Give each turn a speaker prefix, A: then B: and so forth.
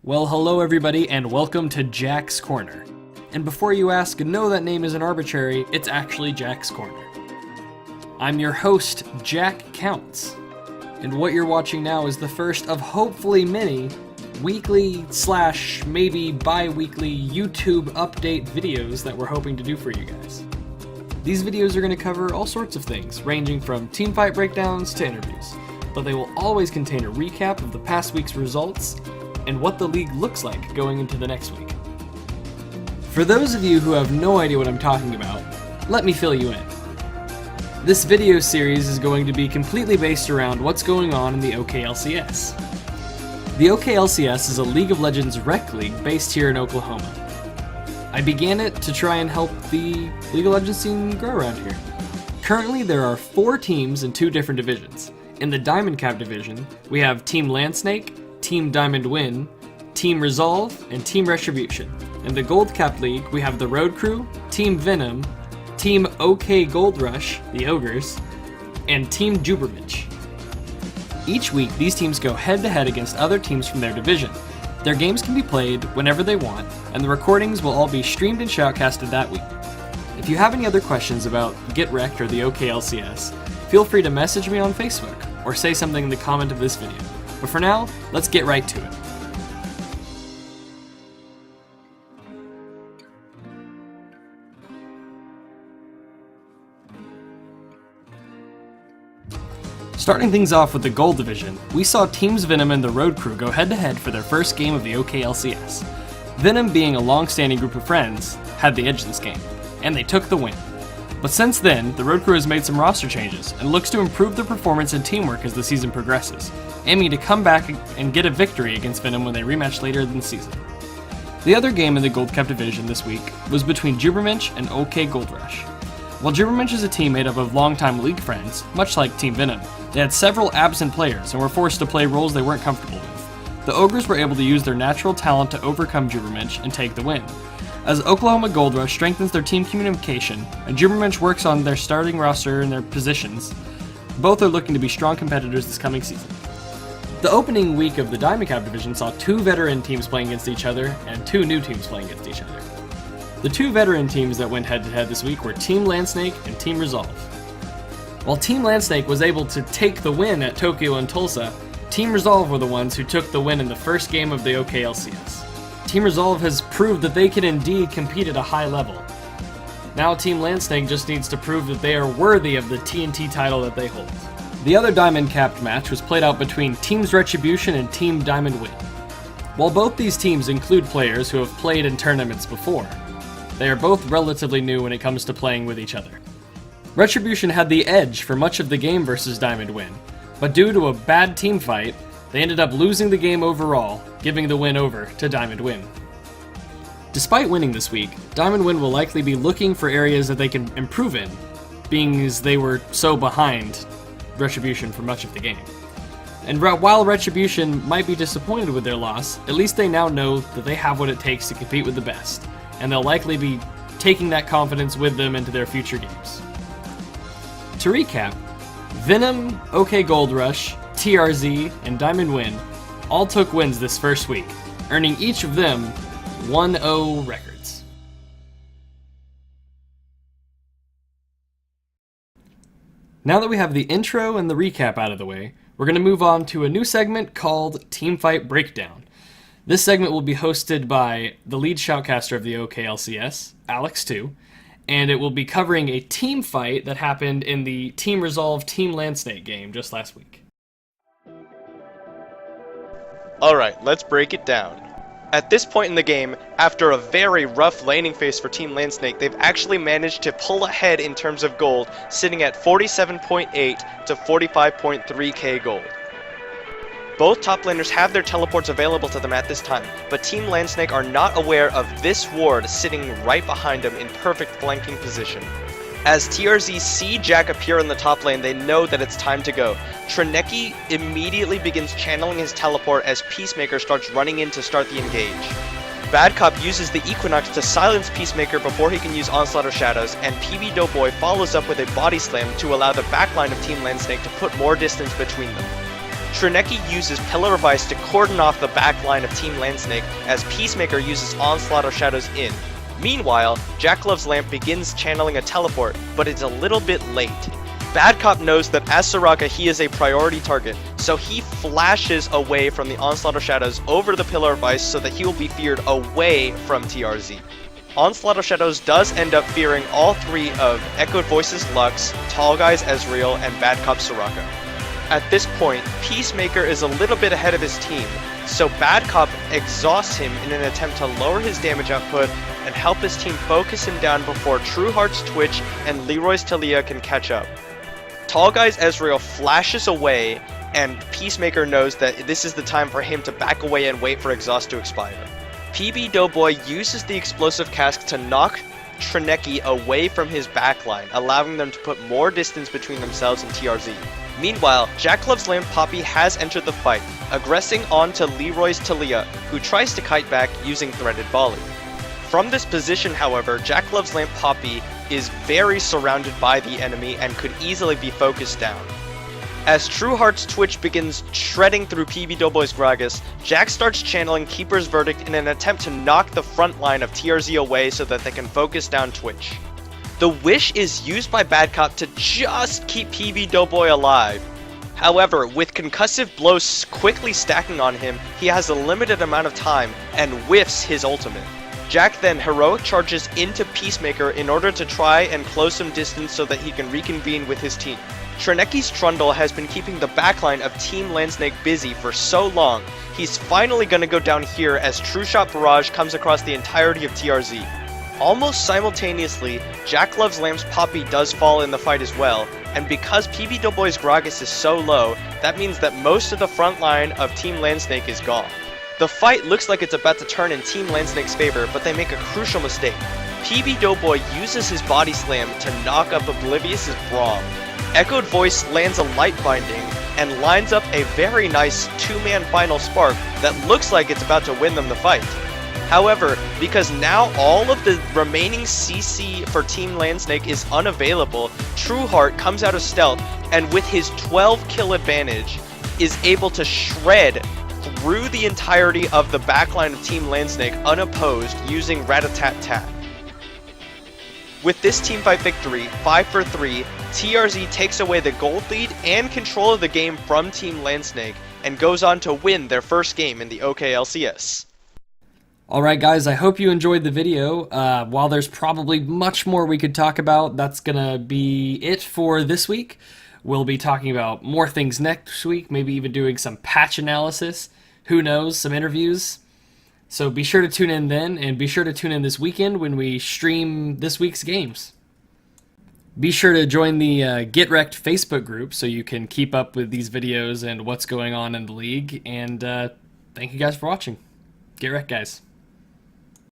A: Well, hello everybody, and welcome to Jack's Corner. And before you ask, no, that name isn't arbitrary, it's actually Jack's Corner. I'm your host, Jack Counts, and what you're watching now is the first of hopefully many weekly / maybe bi-weekly YouTube update videos that we're hoping to do for you guys. These videos are going to cover all sorts of things, ranging from teamfight breakdowns to interviews, but they will always contain a recap of the past week's results and what the league looks like going into the next week. For those of you who have no idea what I'm talking about, let me fill you in. This video series is going to be completely based around what's going on in the OKLCS. The OKLCS is a League of Legends rec league based here in Oklahoma. I began it to try and help the League of Legends scene grow around here. Currently there are 4 teams in 2 different divisions. In the Diamond Cap division, we have Team LSnek, Team Diamond Win, Team Resolve, and Team Retribution. In the Gold Cap League, we have the Road Crew, Team Venom, Team OK Gold Rush, the Ogres, and Team Juberminch. Each week, these teams go head-to-head against other teams from their division. Their games can be played whenever they want, and the recordings will all be streamed and shoutcasted that week. If you have any other questions about Get Wrecked or the OKLCS, feel free to message me on Facebook, or say something in the comment of this video. But for now, let's get right to it. Starting things off with the Gold Division, we saw Teams Venom and the Road Crew go head-to-head for their first game of the OKLCS. Venom, being a long-standing group of friends, had the edge this game, and they took the win. But since then, the Road Crew has made some roster changes, and looks to improve their performance and teamwork as the season progresses, aiming to come back and get a victory against Venom when they rematch later in the season. The other game in the Gold Cup division this week was between Juberminch and OK Gold Rush. While Juberminch is a team made up of longtime league friends, much like Team Venom, they had several absent players and were forced to play roles they weren't comfortable with. The Ogres were able to use their natural talent to overcome Juberminch and take the win. As Oklahoma Gold Rush strengthens their team communication and Juberminch works on their starting roster and their positions, both are looking to be strong competitors this coming season. The opening week of the Diamond Cap division saw 2 veteran teams playing against each other and 2 new teams playing against each other. The 2 veteran teams that went head-to-head this week were Team LSnek and Team Resolve. While Team LSnek was able to take the win at Tokyo and Tulsa, Team Resolve were the ones who took the win in the first game of the OKLCS. Team Resolve has proved that they can indeed compete at a high level. Now Team LSnek just needs to prove that they are worthy of the TNT title that they hold. The other Diamond Capped match was played out between Teams Retribution and Team Diamond Win. While both these teams include players who have played in tournaments before, they are both relatively new when it comes to playing with each other. Retribution had the edge for much of the game versus Diamond Win, but due to a bad team fight, they ended up losing the game overall, giving the win over to Diamond Win. Despite winning this week, Diamond Win will likely be looking for areas that they can improve in, being as they were so behind Retribution for much of the game. And while Retribution might be disappointed with their loss, at least they now know that they have what it takes to compete with the best, and they'll likely be taking that confidence with them into their future games. To recap, Venom, OK Gold Rush, TRZ, and Diamond Win all took wins this first week, earning each of them 1-0 records. Now that we have the intro and the recap out of the way, we're going to move on to a new segment called Teamfight Breakdown. This segment will be hosted by the lead shoutcaster of the OKLCS, Alex 2, and it will be covering a team fight that happened in the Team Resolve Team LSnek game just last week.
B: Alright, let's break it down. At this point in the game, after a very rough laning phase for Team LSnek, they've actually managed to pull ahead in terms of gold, sitting at 47.8 to 45.3k gold. Both top laners have their teleports available to them at this time, but Team LSnek are not aware of this ward sitting right behind them in perfect flanking position. As TRZ see Jack appear in the top lane, they know that it's time to go. Trineki immediately begins channeling his teleport as Peacemaker starts running in to start the engage. Bad Cop uses the Equinox to silence Peacemaker before he can use Onslaught or Shadows, and PB Doughboy follows up with a body slam to allow the backline of Team LSnek to put more distance between them. TRZ uses Pillar of Ice to cordon off the back line of Team LSnek as Peacemaker uses Onslaught of Shadows in. Meanwhile, Jack Loves Lamp begins channeling a teleport, but it's a little bit late. Bad Cop knows that as Soraka he is a priority target, so he flashes away from the Onslaught of Shadows over the Pillar of Ice so that he will be feared away from TRZ. Onslaught of Shadows does end up fearing all three of Echoed Voices Lux, Tall Guys Ezreal, and Bad Cop Soraka. At this point, Peacemaker is a little bit ahead of his team, so Bad Cop exhausts him in an attempt to lower his damage output and help his team focus him down before True Heart's Twitch and Leroy's Talia can catch up. Tall Guy's Ezreal flashes away, and Peacemaker knows that this is the time for him to back away and wait for exhaust to expire. PB Doughboy uses the explosive cask to knock TRZ away from his backline, allowing them to put more distance between themselves and TRZ. Meanwhile, Jack Loves Lamp Poppy has entered the fight, aggressing onto Leroy's Talia, who tries to kite back using Threaded Volley. From this position, however, Jack Loves Lamp Poppy is very surrounded by the enemy and could easily be focused down. As True Heart's Twitch begins shredding through PB Doughboy's Gragas, Jack starts channeling Keeper's Verdict in an attempt to knock the front line of TRZ away so that they can focus down Twitch. The Wish is used by Bad Cop to just keep PB Doughboy alive. However, with concussive blows quickly stacking on him, he has a limited amount of time and whiffs his ultimate. Jack then heroic charges into Peacemaker in order to try and close some distance so that he can reconvene with his team. TRZ's Trundle has been keeping the backline of Team LSnek busy for so long, he's finally gonna go down here as True Shot Barrage comes across the entirety of TRZ. Almost simultaneously, Jack Loves Lamp's Poppy does fall in the fight as well, and because PB Doughboy's Gragas is so low, that means that most of the front line of Team LSnek is gone. The fight looks like it's about to turn in Team LSnek's favor, but they make a crucial mistake. PB Doughboy uses his Body Slam to knock up Oblivious's Braum. Echoed Voice lands a Light Binding, and lines up a very nice two-man Final Spark that looks like it's about to win them the fight. However, because now all of the remaining CC for Team LSnek is unavailable, True Heart comes out of stealth, and with his 12 kill advantage, is able to shred through the entirety of the backline of Team LSnek unopposed using Rat-a-tat-tat. With this teamfight victory, 5-3, TRZ takes away the gold lead and control of the game from Team LSnek and goes on to win their first game in the OKLCS.
A: Alright guys, I hope you enjoyed the video. While there's probably much more we could talk about, that's gonna be it for this week. We'll be talking about more things next week, maybe even doing some patch analysis. Who knows, some interviews. So be sure to tune in then, and be sure to tune in this weekend when we stream this week's games. Be sure to join the Get Wrecked Facebook group so you can keep up with these videos and what's going on in the league. And thank you guys for watching. Get wrecked, guys.